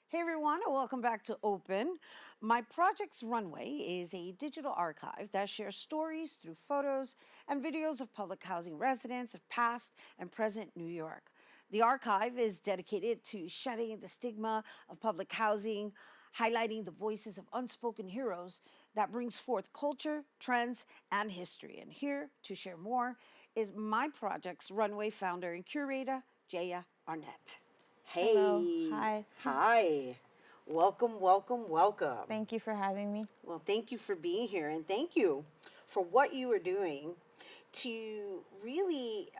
Hey everyone, and welcome back to Open. My project's Runway is a digital archive that shares stories through photos and videos of public housing residents of past and present New York. The archive is dedicated to shedding the stigma of public housing, highlighting the voices of unspoken heroes that brings forth culture, trends, and history. And here to share more is my project's Runway founder and curator, Jaya Arnett. Hello. Hey, Hi. hi. Welcome, welcome, welcome. Thank you for having me. Well, thank you for being here and thank you for what you are doing to really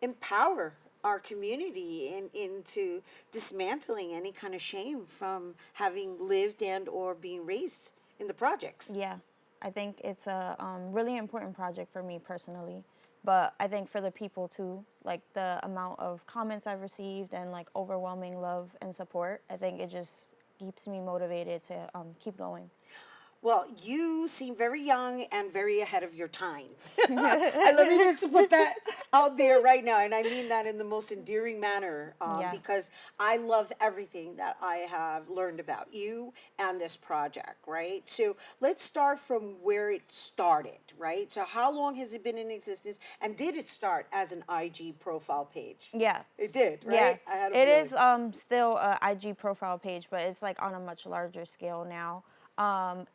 empower our community into dismantling any kind of shame from having lived and or being raised in the projects. Yeah, I think it's a really important project for me personally, but I think for the people too, like the amount of comments I've received and like overwhelming love and support, I think it just keeps me motivated to keep going. Well, you seem very young and very ahead of your time. I let me just put that out there right now, and I mean that in the most endearing manner Yeah. because I love everything that I have learned about you and this project, right? So let's start from where it started, right? So, how long has it been in existence, and did it start as an IG profile page? Yeah. It did, Yeah. right? I had a It feeling. is still a IG profile page, but it's like on a much larger scale now.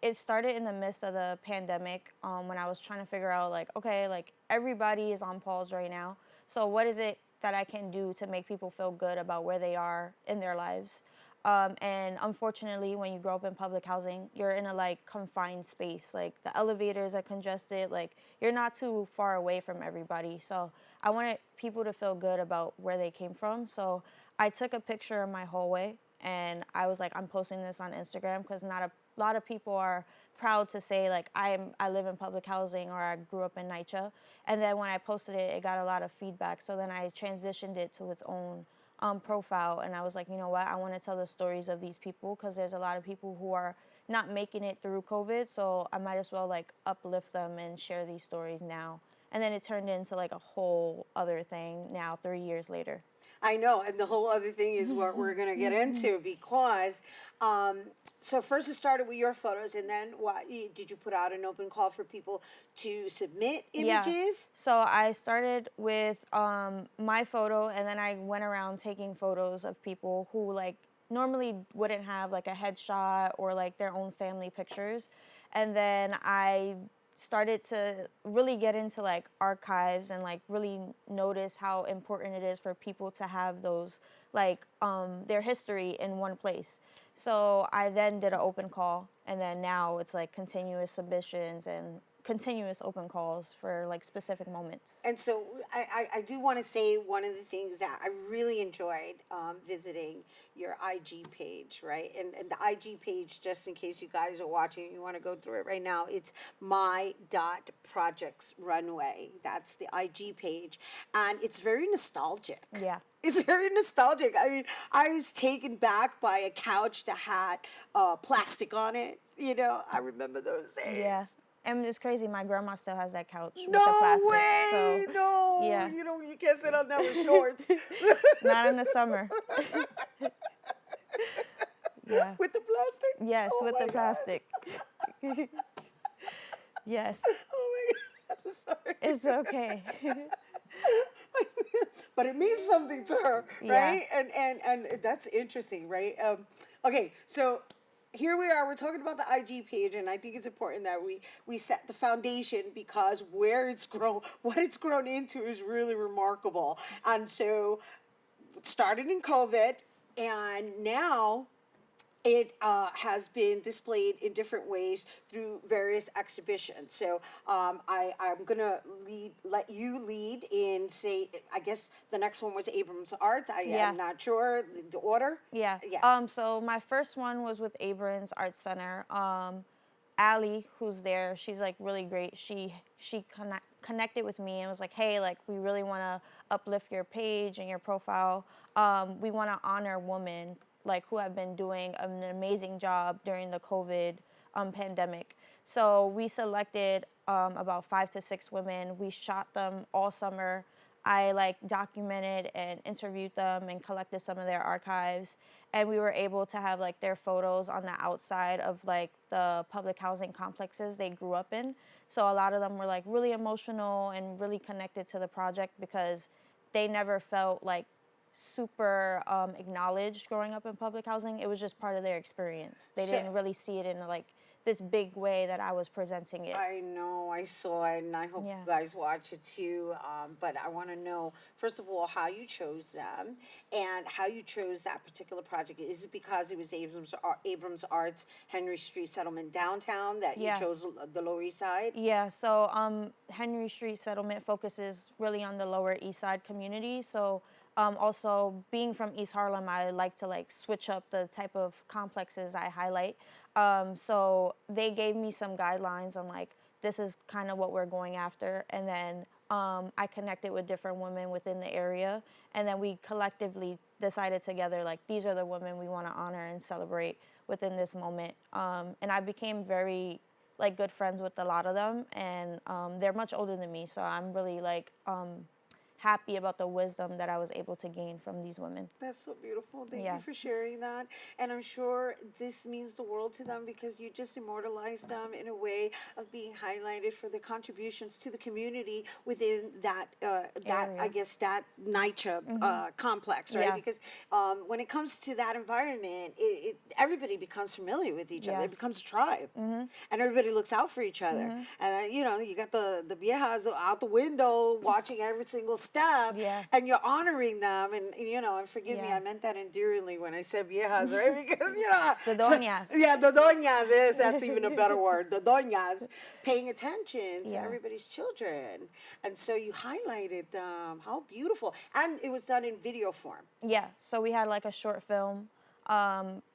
It started in the midst of the pandemic when I was trying to figure out like, okay, like everybody is on pause right now. So what is it that I can do to make people feel good about where they are in their lives? And unfortunately, when you grow up in public housing, you're in a like confined space. Like the elevators are congested. Like you're not too far away from everybody. So I wanted people to feel good about where they came from. So I took a picture of my hallway and I was like, I'm posting this on Instagram because not a lot of people are proud to say like I live in public housing or I grew up in NYCHA. And then when I posted it, it got a lot of feedback. So then I transitioned it to its own profile, and I was like, you know what, I want to tell the stories of these people because there's a lot of people who are not making it through COVID, so I might as well like uplift them and share these stories now. And then it turned into like a whole other thing now, 3 years later. I know, and the whole other thing is what we're going to get into because, um, so first it started with your photos, and then what? Did you put out an open call for people to submit Yeah. images? So I started with my photo, and then I went around taking photos of people who like normally wouldn't have like a headshot or like their own family pictures. And then I started to really get into like archives and like really notice how important it is for people to have those like their history in one place. So I then did an open call, and then now it's like continuous submissions and continuous open calls for like specific moments. And so I do want to say one of the things that I really enjoyed visiting your IG page, right? And the IG page, just in case you guys are watching, you want to go through it right now, it's my dot projects runway. That's the IG page. And it's very nostalgic. Yeah. It's very nostalgic. I mean, I was taken back by a couch that had plastic on it. You know, I remember those Yeah. days. And it's crazy. My grandma still has that couch with the No plastic. way! So, No, yeah. you know you can't sit on that with shorts. Not in the summer. Yeah. With the plastic. Yes, Oh with my the god. plastic. Yes. Oh my god. I'm sorry. It's okay. But it means something to her, Yeah. right? And that's interesting, right? Okay, so here we are. We're talking about the IG page, and I think it's important that we set the foundation because where it's grown, what it's grown into, is really remarkable. And so, it started in COVID, and now it has been displayed in different ways through various exhibitions. So I'm gonna let you lead in, say, I guess the next one was Abrams Arts. I Yeah. am not sure the order. Yeah. Yes. So my first one was with Abrams Art Center. Allie, who's there, she's like really great. She connected with me and was like, hey, like we really want to uplift your page and your profile. We want to honor women like who have been doing an amazing job during the COVID pandemic. So we selected about 5 to 6 women. We shot them all summer. I like documented and interviewed them and collected some of their archives. and we were able to have like their photos on the outside of like the public housing complexes they grew up in. So a lot of them were like really emotional and really connected to the project because they never felt like super acknowledged growing up in public housing. It was just part of their experience. They So, didn't really see it in like this big way that I was presenting it. I know, I saw it, and I hope Yeah. you guys watch it too. But I want to know, first of all, how you chose them and how you chose that particular project. Is it because it was Abrams Arts, Henry Street Settlement downtown that you Yeah. chose the Lower East Side? Yeah, so Henry Street Settlement focuses really on the Lower East Side community. So also being from East Harlem, I like to like switch up the type of complexes I highlight. So they gave me some guidelines on like this is kind of what we're going after, and then I connected with different women within the area, and then we collectively decided together like these are the women we want to honor and celebrate within this moment. And I became very like good friends with a lot of them, and they're much older than me, so I'm really like happy about the wisdom that I was able to gain from these women. That's so beautiful. Thank Yeah. you for sharing that. And I'm sure this means the world to them because you just immortalized them in a way of being highlighted for their contributions to the community within that Area. I guess that NYCHA complex, right? Yeah. Because when it comes to that environment, everybody becomes familiar with each other. Yeah. It becomes a tribe, and everybody looks out for each other. And then, you know, you got the viejas out the window watching every single step, Yeah. and you're honoring them, and you know, and forgive me, Yeah. I meant that endearingly when I said viejas, right? Because you know, The doñas. yeah, the doñas is that's even a better word. The doñas paying attention to Yeah. everybody's children, and so you highlighted them. How beautiful! And it was done in video form. Yeah, so we had like a short film.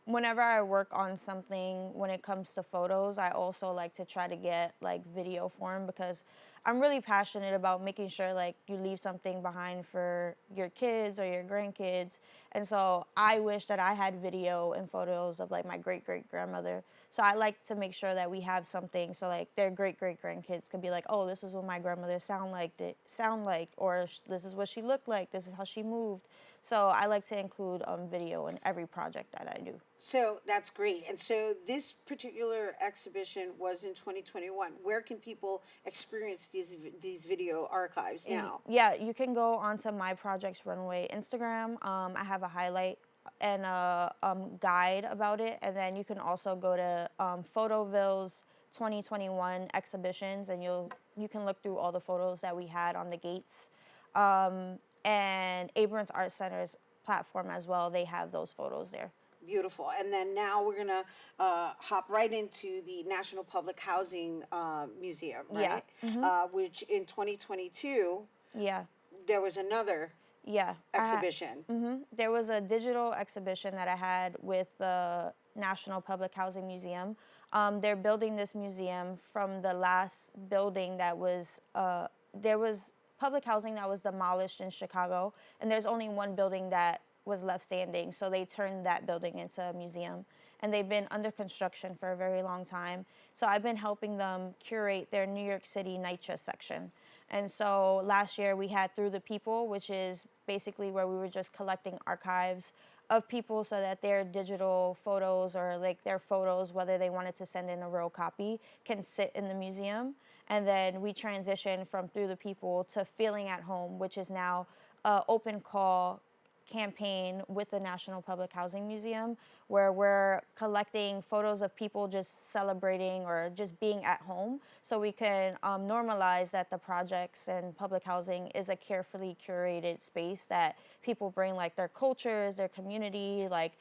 Whenever I work on something, when it comes to photos, I also like to try to get like video form because I'm really passionate about making sure like you leave something behind for your kids or your grandkids. And so I wish that I had video and photos of like my great great grandmother. So I like to make sure that we have something so like their great great grandkids can be like, oh, this is what my grandmother sound like, or this is what she looked like, this is how she moved. So I like to include video in every project that I do. So that's great. And so this particular exhibition was in 2021. Where can people experience these video archives now? Yeah, you can go onto My Projects Runway Instagram. I have a highlight and a guide about it, and then you can also go to Photoville's 2021 exhibitions, and you can look through all the photos that we had on the gates. And Abrams Art Center's platform as well. They have those photos there. Beautiful. And then now we're gonna hop right into the National Public Housing Museum, Yeah. right? Which in 2022 Yeah. there was another Yeah. exhibition. There was a digital exhibition that I had with the National Public Housing Museum. They're building this museum from the last building that was, there was public housing that was demolished in Chicago, and there's only one building that was left standing, so they turned that building into a museum. And they've been under construction for a very long time. So I've been helping them curate their New York City NYCHA section. And so last year we had Through the People, which is basically where we were just collecting archives of people so that their digital photos or like their photos, whether they wanted to send in a real copy, can sit in the museum. And then we transitioned from Through the People to Feeling at Home, which is now an open call campaign with the National Public Housing Museum, where we're collecting photos of people just celebrating or just being at home, so we can normalize that the projects and public housing is a carefully curated space that people bring like their cultures, their community. Like,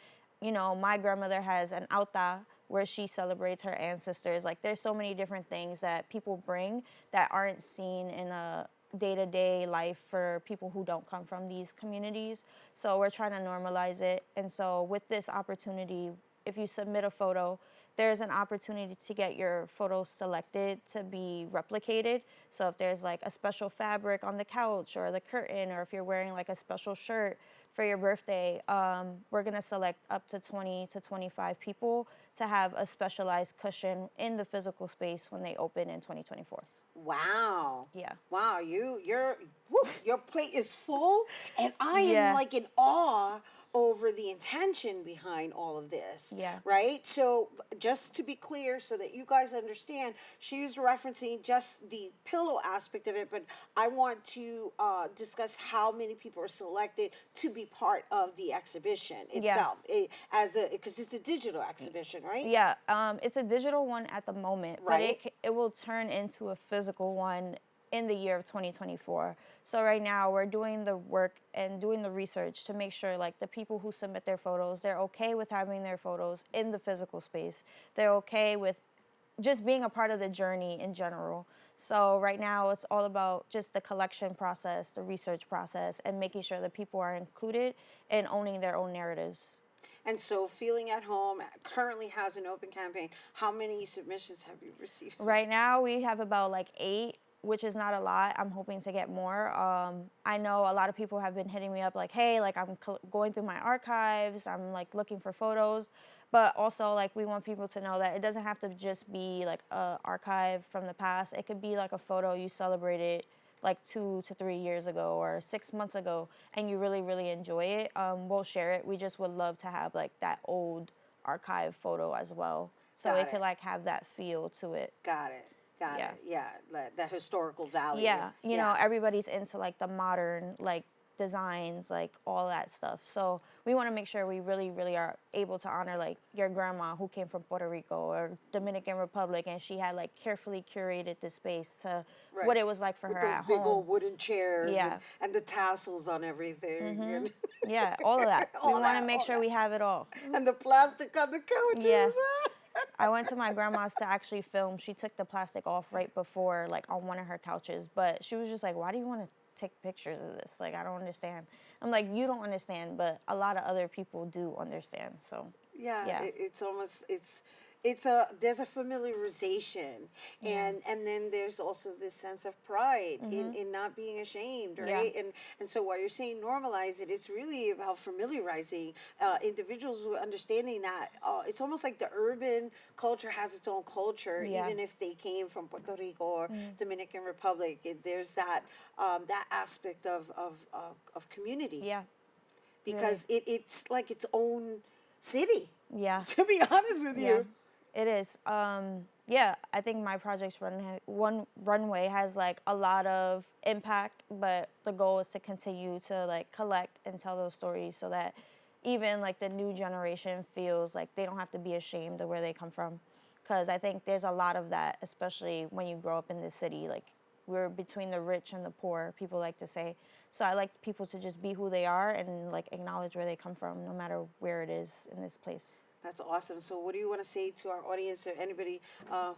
you know, my grandmother has an auta where she celebrates her ancestors. Like, there's so many different things that people bring that aren't seen in a day-to-day life for people who don't come from these communities. So we're trying to normalize it. And so with this opportunity, if you submit a photo, there's an opportunity to get your photo selected to be replicated. So if there's like a special fabric on the couch or the curtain, or if you're wearing like a special shirt for your birthday, we're gonna select up to 20 to 25 people to have a specialized cushion in the physical space when they open in 2024. Wow. Yeah. Wow, you're woo, your plate is full, and I am Yeah. like in awe over the intention behind all of this. Yeah. Right? So, just to be clear, so that you guys understand, she's referencing just the pillow aspect of it, but I want to discuss how many people are selected to be part of the exhibition Yeah. itself, because it's a digital exhibition, right? Yeah, it's a digital one at the moment, but Right. it will turn into a physical one in the year of 2024. So right now we're doing the work and doing the research to make sure like the people who submit their photos, they're okay with having their photos in the physical space. They're okay with just being a part of the journey in general. So right now it's all about just the collection process, the research process, and making sure that people are included and owning their own narratives. And so, Feeling at Home currently has an open campaign. How many submissions have you received? Right now, we have about like 8, which is not a lot. I'm hoping to get more. I know a lot of people have been hitting me up like, hey, like I'm going through my archives. I'm like looking for photos. But also, like, we want people to know that it doesn't have to just be like a archive from the past. It could be like a photo you celebrated like 2 to 3 years ago or 6 months ago, and you really, really enjoy it. We'll share it. We just would love to have like that old archive photo as well, so Got it could it. like have that feel to it. Got it. Got Yeah. it. Yeah, that historical value. Yeah, you know, everybody's into like the modern like designs, like all that stuff. So we want to make sure we really, really are able to honor like your grandma who came from Puerto Rico or Dominican Republic, and she had like carefully curated this space to Right. what it was like for With her those at big home. old wooden chairs, Yeah. and the tassels on everything, and, Yeah, all of that. We All want to that, make all sure that. we have it all. and the plastic on the couches. Yeah. I went to my grandma's to actually film. She took the plastic off right before, like on one of her couches. But she was just like, why do you want to take pictures of this? Like, I don't understand. I'm like, you don't understand, but a lot of other people do understand. So, Yeah, yeah. it's almost it's a there's a familiarization, and then there's also this sense of pride in not being ashamed, Yeah. right? And so while you're saying normalize it, it's really about familiarizing individuals with understanding that it's almost like the urban culture has its own culture, Yeah. even if they came from Puerto Rico or Dominican Republic. There's that that aspect of community, Yeah. because it's like its own city. Yeah. To be honest with Yeah. you. It is. Yeah, I think my project's one runway has like a lot of impact, but the goal is to continue to like collect and tell those stories so that even like the new generation feels like they don't have to be ashamed of where they come from. Because I think there's a lot of that, especially when you grow up in this city. Like, we're between the rich and the poor, people like to say. So I like people to just be who they are and like acknowledge where they come from, no matter where it is in this place. That's awesome. So, what do you want to say to our audience or anybody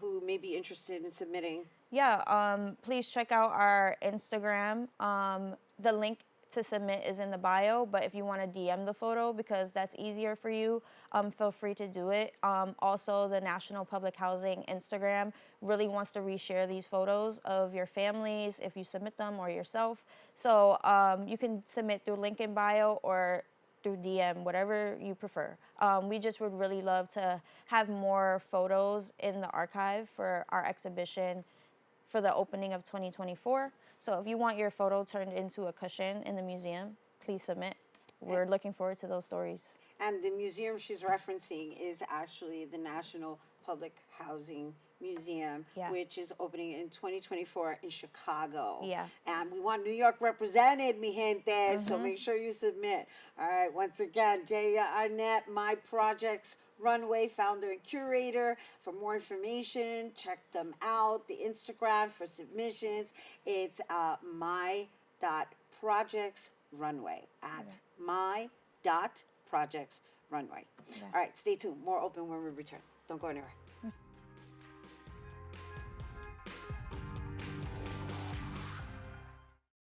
who may be interested in submitting? Yeah, please check out our Instagram. The link to submit is in the bio, but if you want to DM the photo because that's easier for you, feel free to do it. Also, the National Public Housing Instagram really wants to reshare these photos of your families if you submit them or yourself. So you can submit through link in bio or through DM, whatever you prefer. We just would really love to have more photos in the archive for our exhibition for the opening of 2024. So if you want your photo turned into a cushion in the museum, please submit. We're looking forward to those stories. And the museum she's referencing is actually the National Public Housing Museum, Yeah. which is opening in 2024 in Chicago. Yeah. And we want New York represented, mi gente, so make sure you submit. All right, once again, Jaya Arnett, My Projects Runway, founder and curator. For more information, check them out. The Instagram for submissions, it's my.projectsrunway at my.projectsrunway. All right, stay tuned. More open when we return. Don't go anywhere.